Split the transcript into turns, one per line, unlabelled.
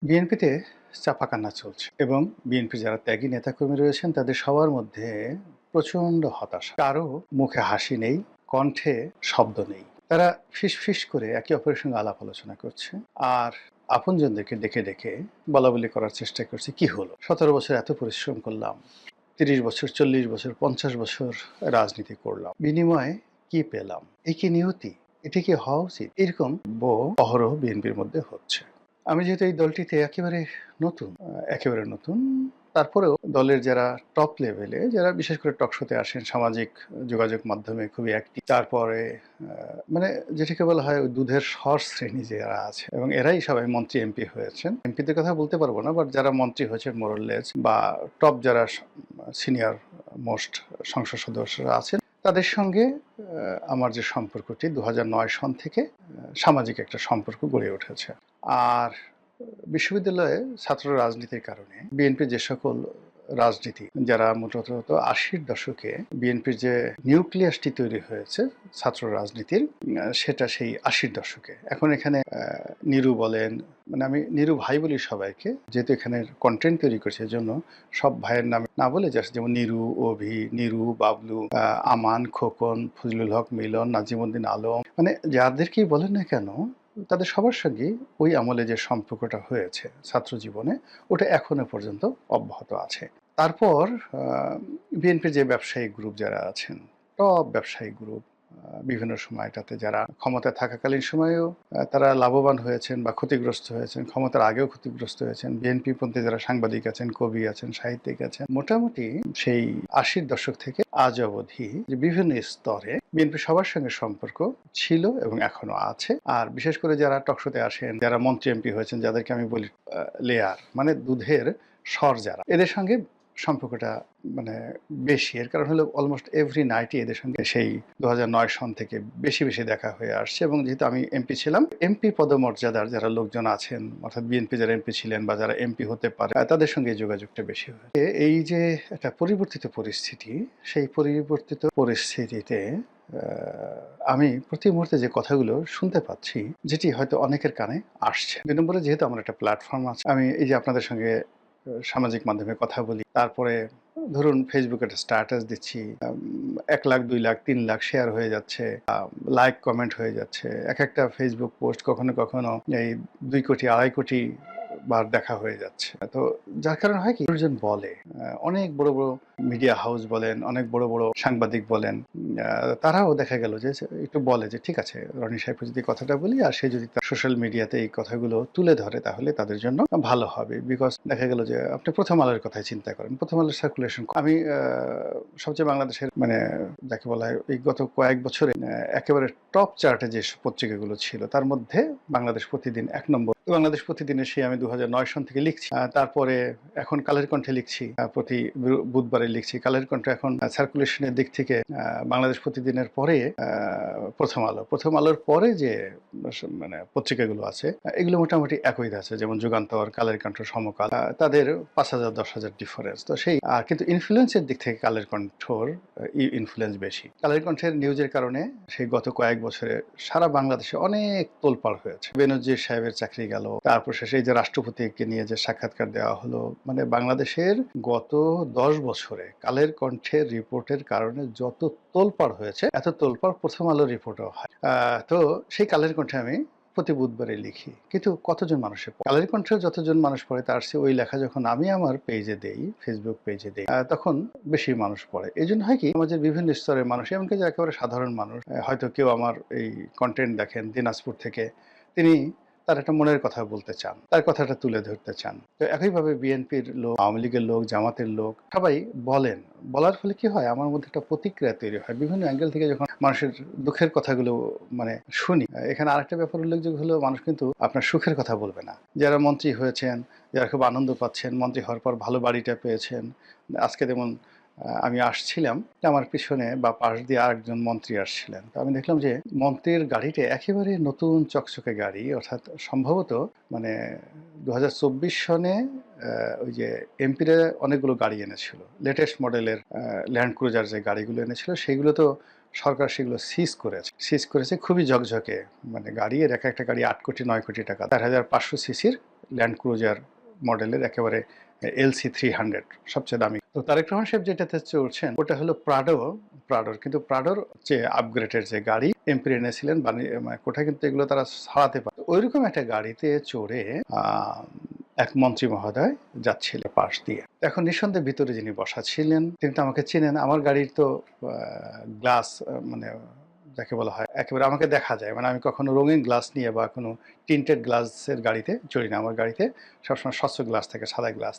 বিএনপিতে চাপাকান্না চলছে এবং বিএনপির যারা ত্যাগী নেতাকর্মী রয়েছেন তাদের সবার মধ্যে প্রচণ্ড হতাশা। কারো মুখে হাসি নেই, কণ্ঠে শব্দ নেই। তারা ফিসফিস করে একে অপরের সঙ্গে আলাপ আলোচনা করছে। আর আপনজনদেরকে ডেকে ডেকে বলাবলি করার চেষ্টা করছে, কি হলো? ১৭ বছর এত পরিশ্রম করলাম, ৩০ বছর, ৪০ বছর, ৫০ বছর রাজনীতি করলাম। বিনিময়ে কি পেলাম? এ কি নিয়তি? এটা কি হওয়া উচিত? এরকম অহরহ বিএনপির মধ্যে হচ্ছে। আমি যেহেতু এই দলটিতে একেবারে নতুন, তারপরেও দলের যারা টপ লেভেলে, যারা বিশেষ করে টক শোতে আসেন, সামাজিক যোগাযোগ মাধ্যমে খুবই অ্যাক্টিভ, তারপরে মানে যেটাকে বলা হয় ওই দুধের স্বর শ্রেণী যারা আছে, এবং এরাই সবাই মন্ত্রী এমপি হয়েছেন। এমপিদের কথা বলতে পারবো না, বাট যারা মন্ত্রী হয়েছেন মোরলেস বা টপ যারা সিনিয়র মোস্ট সংসদ সদস্যরা আছেন, তাদের সঙ্গে আমার যে সম্পর্কটি ২০০৯ সন থেকে সামাজিক একটা সম্পর্ক গড়ে উঠেছে। আর বিশ্ববিদ্যালয়ে ছাত্র রাজনীতির কারণে বিএনপির যে সকল রাজনীতি, যারা মূলত ৮০-র দশকে বিএনপির যে নিউক্লিয়াসটি তৈরি হয়েছে ছাত্র রাজনীতির, সেটা সেই ৮০-র দশকে। এখন এখানে নিরু বলেন, মানে আমি নিরু ভাই বলি সবাইকে, যেহেতু এখানে কন্টেন্ট তৈরি করছে, এজন্য সব ভাইয়ের নামে না বলে জাস্ট, যেমন নিরু, অভি, নিরু, বাবলু, আমান, খোকন, ফজলুল হক, মিলন, নাজিমুদ্দিন আলম, মানে যাদেরকেই বলেন না কেন, তাদের সবার সঙ্গেই ওই আমলে যে সম্পর্কটা হয়েছে ছাত্র জীবনে, ওটা এখনো পর্যন্ত অব্যাহত আছে। তারপর বিএনপির যে ব্যবসায়িক গ্রুপ যারা আছেন, টপ ব্যবসায়িক গ্রুপ, বিভিন্ন সময়টাতে যারা ক্ষমতায় থাকাকালীন সময়েও তারা লাভবান হয়েছেন বা ক্ষতিগ্রস্ত হয়েছেন, ক্ষমতার আগেও ক্ষতিগ্রস্ত হয়েছেন। বিএনপি পন্থী যারা সাংবাদিক আছেন, কবি আছেন, সাহিত্যিক আছেন, মোটামুটি সেই ৮০-র দশক থেকে আজ অবধি যে বিভিন্ন স্তরে বিএনপি সবার সঙ্গে সম্পর্ক ছিল এবং এখনো আছে। আর বিশেষ করে যারা টকশোতে আসেন, যারা মন্ত্রী এমপি হয়েছেন, যাদেরকে আমি বলি লেয়ার, মানে দুধের স্বর, যারা এদের সঙ্গে সম্পর্কটা মানে বেশি। এর কারণ হলো অলমোস্ট এভরি নাইটই এদের সঙ্গে সেই ২০০৯ সন থেকে বেশি বেশি দেখা হয়ে আসছে। এবং যেহেতু আমি এমপি ছিলাম, এমপি পদমর্যাদার যারা লোকজন আছেন, অর্থাৎ বিএনপি যারা এমপি ছিলেন বা যারা এমপি হতে পারে, তাদের সঙ্গে যোগাযোগটা বেশি হয়। এই যে একটা পরিবর্তিত পরিস্থিতি, সেই পরিবর্তিত পরিস্থিতিতে আমি প্রতি মুহূর্তে যে কথাগুলো শুনতে পাচ্ছি, যেটি হয়তো অনেকের কানে আসছে। ২ নম্বরে, যেহেতু আমার একটা প্ল্যাটফর্ম আছে, আমি এই যে আপনাদের সঙ্গে সামাজিক মাধ্যমে কথা বলি, তারপরে ধরুন ফেসবুকে একটা স্ট্যাটাস দিচ্ছি, ১ লাখ, ২ লাখ, ৩ লাখ শেয়ার হয়ে যাচ্ছে, লাইক কমেন্ট হয়ে যাচ্ছে। একটা ফেসবুক পোস্ট কখনো কখনো এই ২ কোটি, ২.৫ কোটি বার দেখা হয়ে যাচ্ছে। তো যার কারণে হয় কি, মানুষজন বলে, অনেক বড় বড় মিডিয়া হাউস বলেন, অনেক বড় বড় সাংবাদিক বলেন, তারাও দেখা গেল যে একটু বলে যে ঠিক আছে, রনি সাহেবকে যদি কথাটা বলি আর সে যদি তার সোশ্যাল মিডিয়াতে এই কথাগুলো তুলে ধরে, তাহলে তাদের জন্য ভালো হবে। বিকজ দেখা গেল যে আপনি প্রথম আলোর কথাই চিন্তা করেন, প্রথম আলোর সার্কুলেশন, আমি সবচেয়ে বাংলাদেশের মানে যাকে বলা হয় এই গত কয়েক বছরে একেবারে টপ চার্টে যে পত্রিকাগুলো ছিল, তার মধ্যে বাংলাদেশ প্রতিদিন ১ নম্বর। বাংলাদেশ প্রতিদিনে সেই আমি ২০০৯ সন থেকে লিখছি। তারপরে এখন কালের কণ্ঠে লিখছি, প্রতি বুধবারে লিখছি কালের কণ্ঠ। এখন সার্কুলেশনের দিক থেকে বাংলাদেশ প্রতিদিনের পরে প্রথম আলোর পরে যে মানে পত্রিকাগুলো আছে, এগুলো মোটামুটি একই আছে, যেমন যুগান্তর, কালের কণ্ঠ, সমকাল, তাদের ৫,০০০ ১০,০০০ ডিফারেন্স। তো সেই কিন্তু ইনফ্লুয়েন্সের দিক থেকে কালের কণ্ঠর ইনফ্লুয়েন্স বেশি। কালের কণ্ঠের নিউজের কারণে সেই গত কয়েক বছরে সারা বাংলাদেশে অনেক তোলপাড় হয়েছে। বেনজির সাহেবের চাকরি গেল, তারপর শেষে এই যে রাষ্ট্রপতিকে নিয়ে যে সাক্ষাৎকার দেওয়া হলো, মানে বাংলাদেশের গত ১০ বছরে কালের কণ্ঠের রিপোর্টের কারণে যত তোলপাড় হয়েছে, এত তোলপাড় প্রথম আলোর রিপোর্টও হয়। তো সেই কালের কণ্ঠে আমি প্রতি বুধবারে লিখি, কিন্তু কতজন মানুষের কালের কণ্ঠে যতজন মানুষ পড়ে, তার চেয়ে ওই লেখা যখন আমি আমার পেজে দেই, ফেসবুক পেজে দেই, তখন বেশি মানুষ পড়ে। এই জন্য হয় কি, আমাদের বিভিন্ন স্তরের মানুষ, এমনকি যে একেবারে সাধারণ মানুষ, হয়তো কেউ আমার এই কন্টেন্ট দেখেন দিনাজপুর থেকে, তিনি তার একটা মনের কথা বলতে চান, তার কথাটা তুলে ধরতে চান। তো একইভাবে বিএনপির লোক, আওয়ামী লীগের লোক, জামাতের লোক, সবাই বলেন। বলার ফলে কি হয়, আমার মধ্যে একটা প্রতিক্রিয়া তৈরি হয়। বিভিন্ন অ্যাঙ্গেল থেকে যখন মানুষের দুঃখের কথাগুলো মানে শুনি, এখানে আরেকটা ব্যাপার উল্লেখযোগ্য হলো, মানুষ কিন্তু আপনার সুখের কথা বলবে না। যারা মন্ত্রী হয়েছেন, যারা খুব আনন্দ পাচ্ছেন, মন্ত্রী হওয়ার পর ভালো বাড়িটা পেয়েছেন, আজকে যেমন আমি আসছিলাম, আমার পিছনে বা পাশ দিয়ে আরেকজন মন্ত্রী আসছিলেন। তো আমি দেখলাম যে মন্ত্রীর গাড়িটা একেবারে নতুন চকচকে গাড়ি, অর্থাৎ সম্ভবত মানে ২০২৪ সনে ওই যে এমপিরা অনেকগুলো গাড়ি এনেছিল, লেটেস্ট মডেলের ল্যান্ড ক্রুজার যে গাড়িগুলো এনেছিল সেগুলো তো সরকার সেগুলো সিজ করেছে খুবই ঝকঝকে, মানে গাড়ি এর এক একটা গাড়ি 8 কোটি 9 কোটি টাকা, 4500 সিসির ল্যান্ড ক্রুজার মডেলের একেবারে LC300 সবচেয়ে দামি। তো তারেক রহমান সাহেব যেটাতে চলছেন ওটা হলো প্রাডোর, কিন্তু প্রাডোর যে আপগ্রেডের যে গাড়ি এমপি এনেছিলেন মানে কোথায়, কিন্তু এগুলো তারা ছাড়াতে পারে। ওইরকম একটা গাড়িতে চড়ে এক মন্ত্রী মহোদয় যাচ্ছিল পাশ দিয়ে। এখন নিঃসন্দেহে ভিতরে যিনি বসা ছিলেন তিনি তো আমাকে চেনেন, আমার গাড়ির তো গ্লাস মানে যাকে বলা হয় একেবারে আমাকে দেখা যায়, মানে আমি কখনো রঙিন গ্লাস নিয়ে বা কোনো টিন্টেড গ্লাসের গাড়িতে চড়ি না, আমার গাড়িতে সবসময় স্বচ্ছ গ্লাস থাকে, সাদা গ্লাস।